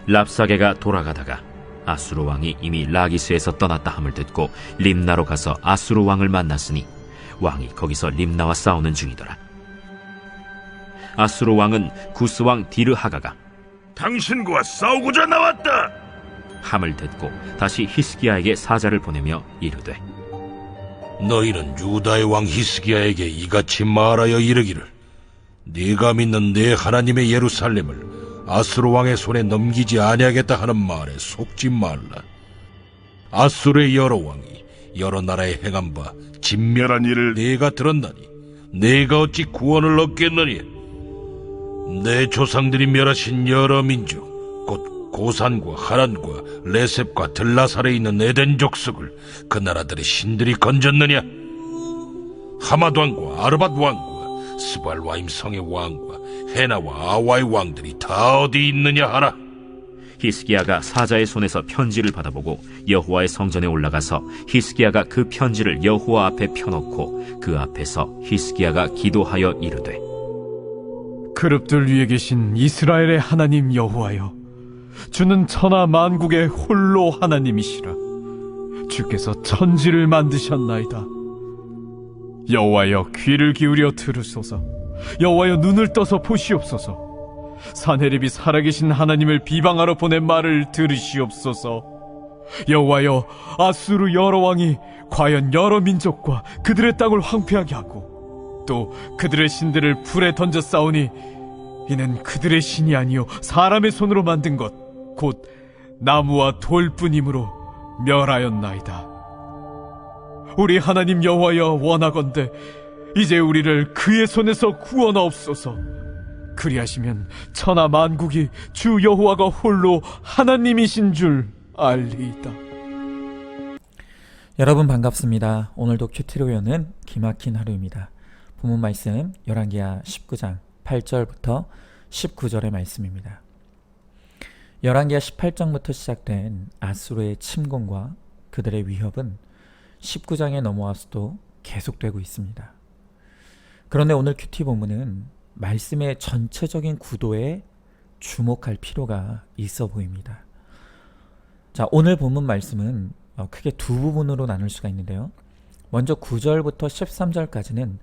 랍사게가 돌아가다가 아수르 왕이 이미 라기스에서 떠났다 함을 듣고 림나로 가서 아수르 왕을 만났으니 왕이 거기서 림나와 싸우는 중이더라. 아수르 왕은 구스 왕 디르하가가 당신과 싸우고자 나왔다. 함을 듣고 다시 히스기야에게 사자를 보내며 이르되, 너희는 유다의 왕 히스기야에게 이같이 말하여 이르기를, 네가 믿는 내 하나님의 예루살렘을 아수르 왕의 손에 넘기지 아니하겠다 하는 말에 속지 말라. 아수르의 여러 왕이 여러 나라에 행한 바 진멸한 일을 네가 들었나니 네가 어찌 구원을 얻겠느냐. 내 조상들이 멸하신 여러 민족, 곧 고산과 하란과 레셉과 들라살에 있는 에덴 족속을 그 나라들의 신들이 건졌느냐. 하맛 왕과 아르밧 왕과 스발와임 성의 왕과 헤나와 아와의 왕들이 다 어디 있느냐 하라. 히스기야가 사자의 손에서 편지를 받아보고 여호와의 성전에 올라가서 히스기야가 그 편지를 여호와 앞에 펴놓고 그 앞에서 히스기야가 기도하여 이르되, 그룹들 위에 계신 이스라엘의 하나님 여호와여, 주는 천하 만국의 홀로 하나님이시라. 주께서 천지를 만드셨나이다. 여호와여, 귀를 기울여 들으소서. 여호와여, 눈을 떠서 보시옵소서. 산헤립이 살아계신 하나님을 비방하러 보낸 말을 들으시옵소서. 여호와여, 아수르 여러 왕이 과연 여러 민족과 그들의 땅을 황폐하게 하고 또 그들의 신들을 불에 던져 싸우니 이는 그들의 신이 아니요 사람의 손으로 만든 것 곧 나무와 돌뿐이므로 멸하였나이다. 우리 하나님 여호와여, 원하건대 이제 우리를 그의 손에서 구원하옵소서. 그리하시면 천하 만국이 주 여호와가 홀로 하나님이신 줄 알리이다. 여러분 반갑습니다. 오늘도 큐티로요는 기막힌 하루입니다. 본문 말씀 열왕기하 19장 8절부터 19절의 말씀입니다. 열왕기하 18장부터 시작된 아수르의 침공과 그들의 위협은 19장에 넘어와서도 계속되고 있습니다. 그런데 오늘 큐티 본문은 말씀의 전체적인 구도에 주목할 필요가 있어 보입니다. 자, 오늘 본문 말씀은 크게 두 부분으로 나눌 수가 있는데요. 먼저 9절부터 13절까지는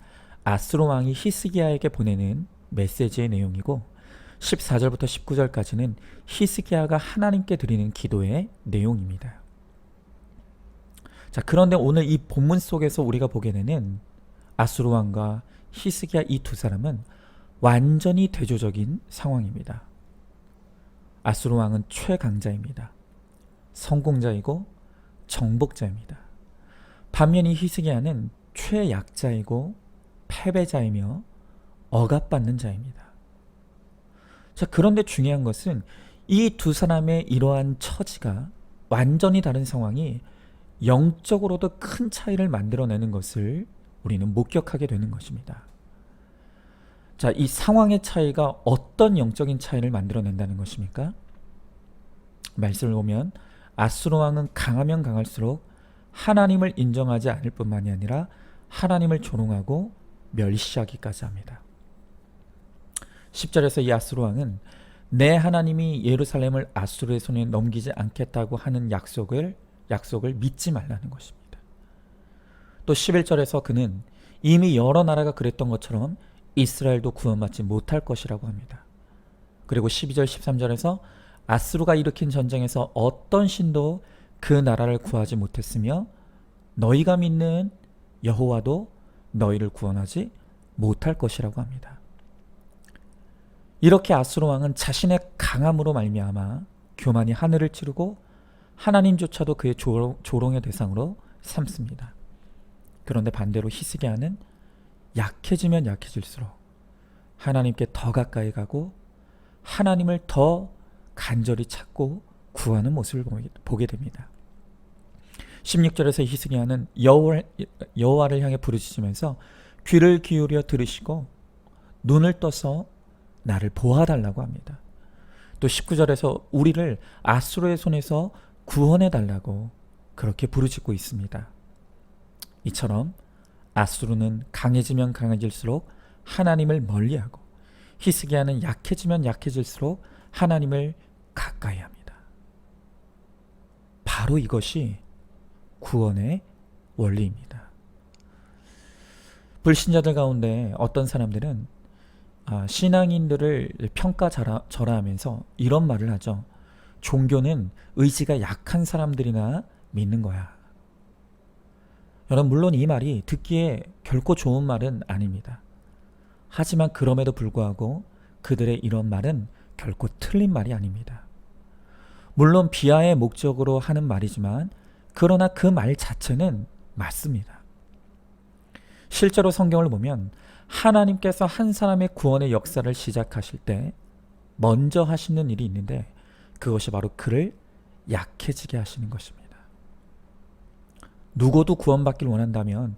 아수르 왕이 히스기야에게 보내는 메시지의 내용이고 14절부터 19절까지는 히스기야가 하나님께 드리는 기도의 내용입니다. 자, 그런데 오늘 이 본문 속에서 우리가 보게 되는 아수르 왕과 히스기야 이 두 사람은 완전히 대조적인 상황입니다. 아수르 왕은 최강자입니다. 성공자이고 정복자입니다. 반면 이 히스기야는 최약자이고 패배자이며 억압받는 자입니다. 자, 그런데 중요한 것은 이 두 사람의 이러한 처지가 완전히 다른 상황이 영적으로도 큰 차이를 만들어내는 것을 우리는 목격하게 되는 것입니다. 자, 이 상황의 차이가 어떤 영적인 차이를 만들어낸다는 것입니까? 말씀을 보면 아수르 왕은 강하면 강할수록 하나님을 인정하지 않을 뿐만이 아니라 하나님을 조롱하고 멸시하기까지 합니다. 10절에서 이 아수르 왕은 내 하나님이 예루살렘을 아수르의 손에 넘기지 않겠다고 하는 약속을 믿지 말라는 것입니다. 또 11절에서 그는 이미 여러 나라가 그랬던 것처럼 이스라엘도 구원받지 못할 것이라고 합니다. 그리고 12절 13절에서 아수르가 일으킨 전쟁에서 어떤 신도 그 나라를 구하지 못했으며 너희가 믿는 여호와도 너희를 구원하지 못할 것이라고 합니다. 이렇게 아수르 왕은 자신의 강함으로 말미암아 교만이 하늘을 찌르고 하나님조차도 그의 조롱의 대상으로 삼습니다. 그런데 반대로 히스기야는 약해지면 약해질수록 하나님께 더 가까이 가고 하나님을 더 간절히 찾고 구하는 모습을 보게 됩니다. 16절에서 히스기야는 여호와를 향해 부르짖으면서 귀를 기울여 들으시고 눈을 떠서 나를 보아달라고 합니다. 또 19절에서 우리를 아수르의 손에서 구원해달라고 그렇게 부르짖고 있습니다. 이처럼 아수르는 강해지면 강해질수록 하나님을 멀리하고 히스기야는 약해지면 약해질수록 하나님을 가까이 합니다. 바로 이것이 구원의 원리입니다. 불신자들 가운데 어떤 사람들은 신앙인들을 평가절하하면서 이런 말을 하죠. 종교는 의지가 약한 사람들이나 믿는 거야. 여러분, 물론 이 말이 듣기에 결코 좋은 말은 아닙니다. 하지만 그럼에도 불구하고 그들의 이런 말은 결코 틀린 말이 아닙니다. 물론 비하의 목적으로 하는 말이지만 그러나 그 말 자체는 맞습니다. 실제로 성경을 보면 하나님께서 한 사람의 구원의 역사를 시작하실 때 먼저 하시는 일이 있는데 그것이 바로 그를 약해지게 하시는 것입니다. 누구도 구원받기를 원한다면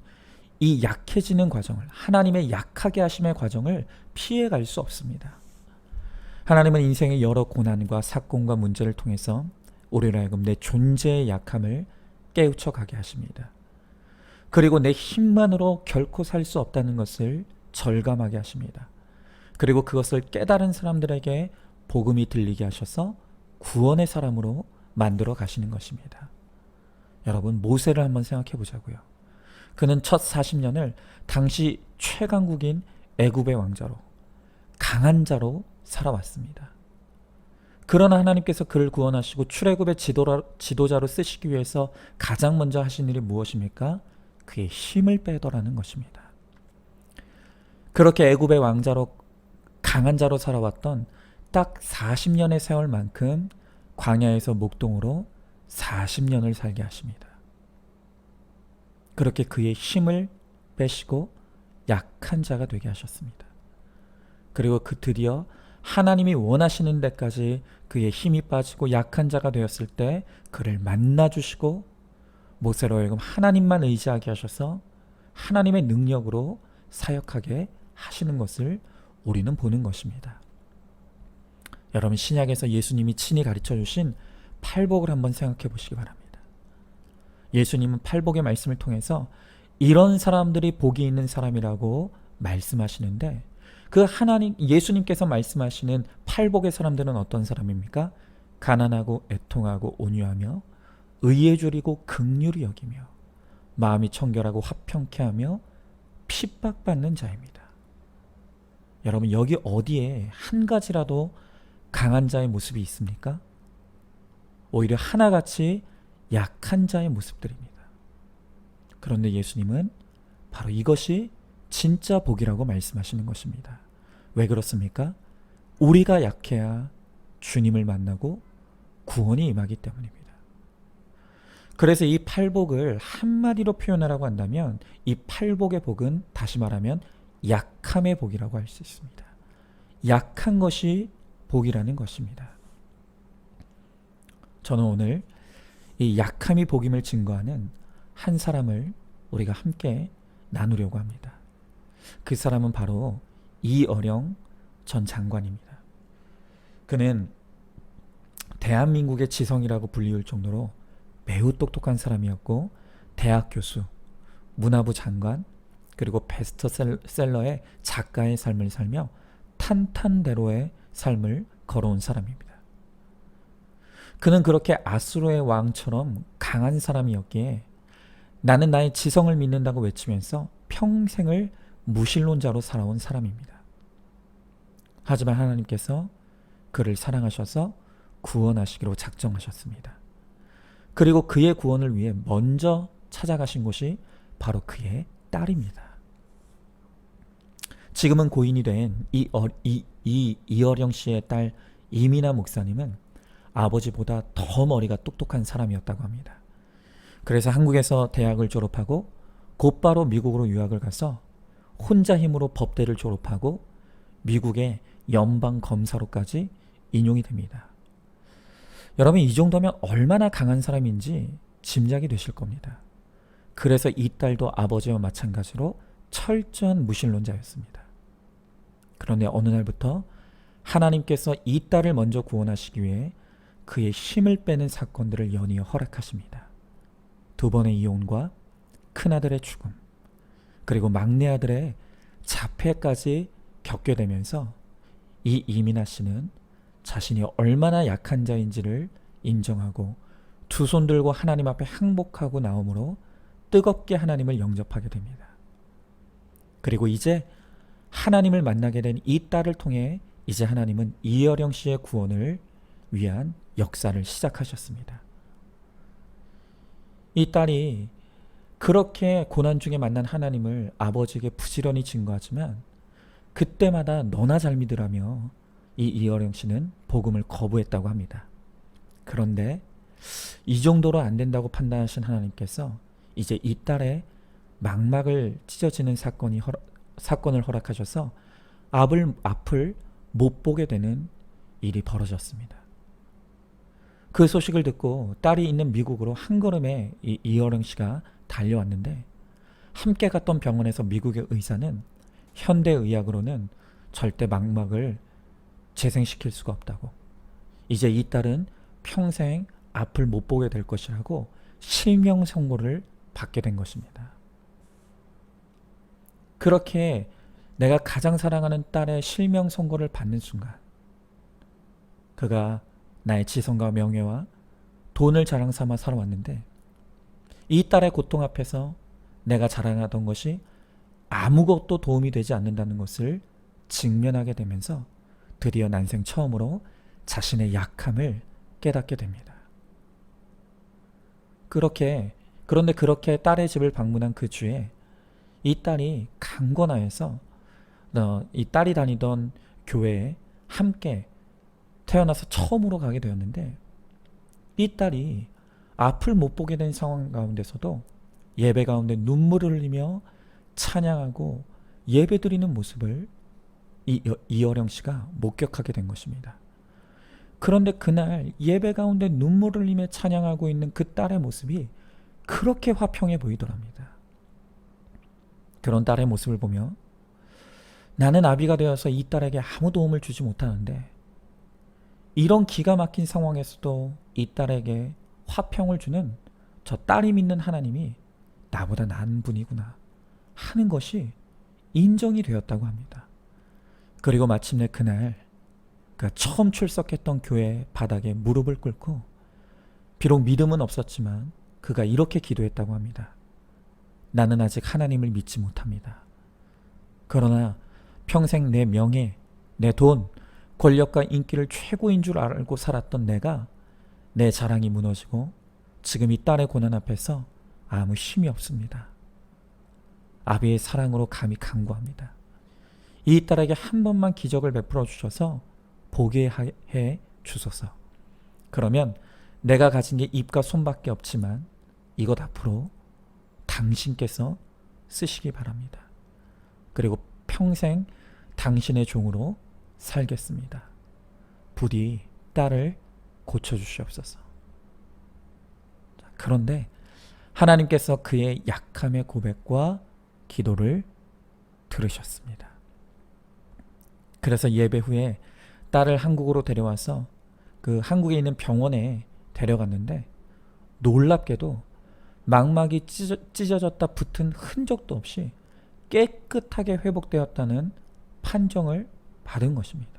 이 약해지는 과정을, 하나님의 약하게 하심의 과정을 피해갈 수 없습니다. 하나님은 인생의 여러 고난과 사건과 문제를 통해서 우리로 하여금 내 존재의 약함을 깨우쳐 가게 하십니다. 그리고 내 힘만으로 결코 살 수 없다는 것을 절감하게 하십니다. 그리고 그것을 깨달은 사람들에게 복음이 들리게 하셔서 구원의 사람으로 만들어 가시는 것입니다. 여러분, 모세를 한번 생각해 보자고요. 그는 첫 40년을 당시 최강국인 애굽의 왕자로, 강한 자로 살아왔습니다. 그러나 하나님께서 그를 구원하시고 출애굽의 지도자로 쓰시기 위해서 가장 먼저 하신 일이 무엇입니까? 그의 힘을 빼더라는 것입니다. 그렇게 애굽의 왕자로, 강한 자로 살아왔던 딱 40년의 세월만큼 광야에서 목동으로 40년을 살게 하십니다. 그렇게 그의 힘을 빼시고 약한 자가 되게 하셨습니다. 그리고 드디어 하나님이 원하시는 데까지 그의 힘이 빠지고 약한 자가 되었을 때 그를 만나주시고 모세로 하여금 하나님만 의지하게 하셔서 하나님의 능력으로 사역하게 하시는 것을 우리는 보는 것입니다. 여러분, 신약에서 예수님이 친히 가르쳐 주신 팔복을 한번 생각해 보시기 바랍니다. 예수님은 팔복의 말씀을 통해서 이런 사람들이 복이 있는 사람이라고 말씀하시는데 그 예수님께서 말씀하시는 팔복의 사람들은 어떤 사람입니까? 가난하고 애통하고 온유하며 의에 줄이고 긍휼히 여기며 마음이 청결하고 화평케 하며 핍박받는 자입니다. 여러분, 여기 어디에 한 가지라도 강한 자의 모습이 있습니까? 오히려 하나같이 약한 자의 모습들입니다. 그런데 예수님은 바로 이것이 진짜 복이라고 말씀하시는 것입니다. 왜 그렇습니까? 우리가 약해야 주님을 만나고 구원이 임하기 때문입니다. 그래서 이 팔복을 한마디로 표현하라고 한다면 이 팔복의 복은 다시 말하면 약함의 복이라고 할 수 있습니다. 약한 것이 복이라는 것입니다. 저는 오늘 이 약함이 복임을 증거하는 한 사람을 우리가 함께 나누려고 합니다. 그 사람은 바로 이어령 전 장관입니다. 그는 대한민국의 지성이라고 불리울 정도로 매우 똑똑한 사람이었고 대학 교수, 문화부 장관, 그리고 베스트셀러의 작가의 삶을 살며 탄탄대로의 삶을 걸어온 사람입니다. 그는 그렇게 아수르의 왕처럼 강한 사람이었기에 나는 나의 지성을 믿는다고 외치면서 평생을 무신론자로 살아온 사람입니다. 하지만 하나님께서 그를 사랑하셔서 구원하시기로 작정하셨습니다. 그리고 그의 구원을 위해 먼저 찾아가신 곳이 바로 그의 딸입니다. 지금은 고인이 된 이어령 씨의 딸 이민아 목사님은 아버지보다 더 머리가 똑똑한 사람이었다고 합니다. 그래서 한국에서 대학을 졸업하고 곧바로 미국으로 유학을 가서 혼자 힘으로 법대를 졸업하고 미국의 연방 검사로까지 인용이 됩니다. 여러분, 이 정도면 얼마나 강한 사람인지 짐작이 되실 겁니다. 그래서 이 딸도 아버지와 마찬가지로 철저한 무신론자였습니다. 그런데 어느 날부터 하나님께서 이 딸을 먼저 구원하시기 위해 그의 힘을 빼는 사건들을 연이어 허락하십니다. 2번의 이혼과 큰아들의 죽음, 그리고 막내 아들의 자폐까지 겪게 되면서 이 이민아 씨는 자신이 얼마나 약한 자인지를 인정하고 두 손 들고 하나님 앞에 항복하고 나오므로 뜨겁게 하나님을 영접하게 됩니다. 그리고 이제 하나님을 만나게 된 이 딸을 통해 이제 하나님은 이어령 씨의 구원을 위한 역사를 시작하셨습니다. 이 딸이 그렇게 고난 중에 만난 하나님을 아버지에게 부지런히 증거하지만 그때마다 너나 잘 믿으라며 이 이어령 씨는 복음을 거부했다고 합니다. 그런데 이 정도로 안 된다고 판단하신 하나님께서 이제 이 딸의 망막을 찢어지는 사건을 허락하셔서 앞을 못 보게 되는 일이 벌어졌습니다. 그 소식을 듣고 딸이 있는 미국으로 한 걸음에 이 이어령 씨가 달려왔는데 함께 갔던 병원에서 미국의 의사는 현대의학으로는 절대 망막을 재생시킬 수가 없다고, 이제 이 딸은 평생 앞을 못 보게 될 것이라고 실명 선고를 받게 된 것입니다. 그렇게 내가 가장 사랑하는 딸의 실명 선고를 받는 순간 그가 나의 지성과 명예와 돈을 자랑 삼아 살아왔는데 이 딸의 고통 앞에서 내가 자랑하던 것이 아무것도 도움이 되지 않는다는 것을 직면하게 되면서 드디어 난생 처음으로 자신의 약함을 깨닫게 됩니다. 그런데 그렇게 딸의 집을 방문한 그 주에 이 딸이 강권하여서 이 딸이 다니던 교회에 함께 태어나서 처음으로 가게 되었는데 이 딸이 앞을 못 보게 된 상황 가운데서도 예배 가운데 눈물을 흘리며 찬양하고 예배드리는 모습을 이어령 씨가 목격하게 된 것입니다. 그런데 그날 예배 가운데 눈물을 흘리며 찬양하고 있는 그 딸의 모습이 그렇게 화평해 보이더랍니다. 그런 딸의 모습을 보며 나는 아비가 되어서 이 딸에게 아무 도움을 주지 못하는데 이런 기가 막힌 상황에서도 이 딸에게 화평을 주는 저 딸이 믿는 하나님이 나보다 나은 분이구나 하는 것이 인정이 되었다고 합니다. 그리고 마침내 그날 그가 처음 출석했던 교회 바닥에 무릎을 꿇고 비록 믿음은 없었지만 그가 이렇게 기도했다고 합니다. 나는 아직 하나님을 믿지 못합니다. 그러나 평생 내 명예, 내 돈, 권력과 인기를 최고인 줄 알고 살았던 내가 내 자랑이 무너지고 지금 이 딸의 고난 앞에서 아무 힘이 없습니다. 아비의 사랑으로 감히 간구합니다. 이 딸에게 한 번만 기적을 베풀어 주셔서 보게 해 주소서. 그러면 내가 가진 게 입과 손밖에 없지만 이것 앞으로 당신께서 쓰시기 바랍니다. 그리고 평생 당신의 종으로 살겠습니다. 부디 딸을 고쳐주시옵소서. 그런데 하나님께서 그의 약함의 고백과 기도를 들으셨습니다. 그래서 예배 후에 딸을 한국으로 데려와서 그 한국에 있는 병원에 데려갔는데 놀랍게도 망막이 찢어졌다 붙은 흔적도 없이 깨끗하게 회복되었다는 판정을 받은 것입니다.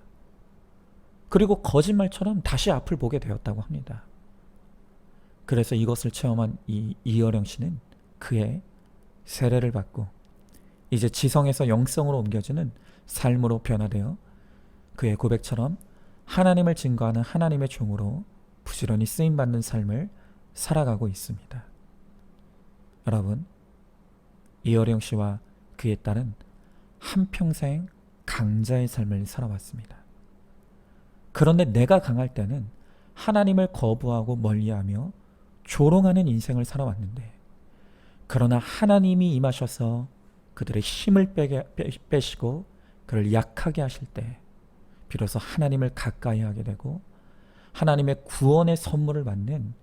그리고 거짓말처럼 다시 앞을 보게 되었다고 합니다. 그래서 이것을 체험한 이어령 씨는 그의 세례를 받고 이제 지성에서 영성으로 옮겨지는 삶으로 변화되어 그의 고백처럼 하나님을 증거하는 하나님의 종으로 부지런히 쓰임받는 삶을 살아가고 있습니다. 여러분, 이어령 씨와 그의 딸은 한평생 강자의 삶을 살아왔습니다. 그런데 내가 강할 때는 하나님을 거부하고 멀리하며 조롱하는 인생을 살아왔는데 그러나 하나님이 임하셔서 그들의 힘을 빼시고 그를 약하게 하실 때 비로소 하나님을 가까이 하게 되고 하나님의 구원의 선물을 받는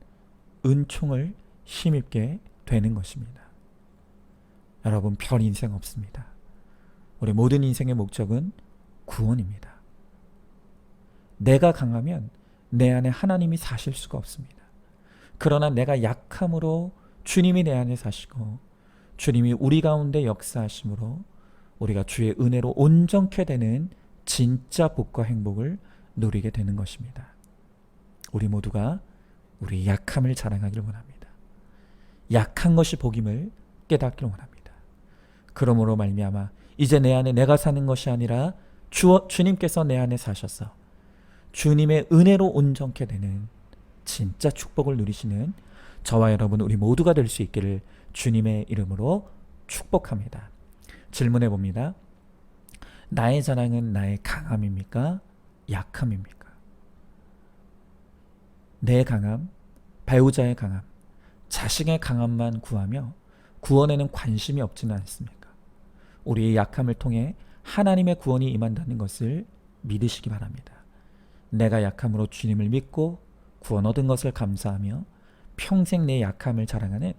은총을 힘입게 되는 것입니다. 여러분, 별 인생 없습니다. 우리 모든 인생의 목적은 구원입니다. 내가 강하면 내 안에 하나님이 사실 수가 없습니다. 그러나 내가 약함으로 주님이 내 안에 사시고 주님이 우리 가운데 역사하심으로 우리가 주의 은혜로 온전케 되는 진짜 복과 행복을 누리게 되는 것입니다. 우리 모두가 우리 약함을 자랑하기를 원합니다. 약한 것이 복임을 깨닫기를 원합니다. 그러므로 말미암아 이제 내 안에 내가 사는 것이 아니라 주님께서 내 안에 사셔서 주님의 은혜로 온전케 되는 진짜 축복을 누리시는 저와 여러분 우리 모두가 될 수 있기를 주님의 이름으로 축복합니다. 질문해 봅니다. 나의 자랑은 나의 강함입니까? 약함입니까? 내 강함, 배우자의 강함, 자식의 강함만 구하며 구원에는 관심이 없지는 않습니까? 우리의 약함을 통해 하나님의 구원이 임한다는 것을 믿으시기 바랍니다. 내가 약함으로 주님을 믿고 구원 얻은 것을 감사하며 평생 내 약함을 자랑하는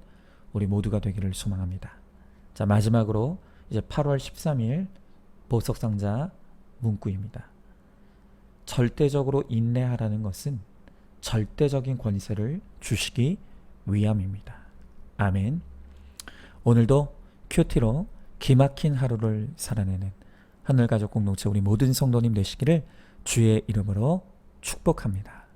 우리 모두가 되기를 소망합니다. 자, 마지막으로 이제 8월 13일 보석상자 문구입니다. 절대적으로 인내하라는 것은 절대적인 권세를 주시기 위함입니다. 아멘. 오늘도 큐티로 기막힌 하루를 살아내는 하늘가족 공동체 우리 모든 성도님 되시기를 주의 이름으로 축복합니다.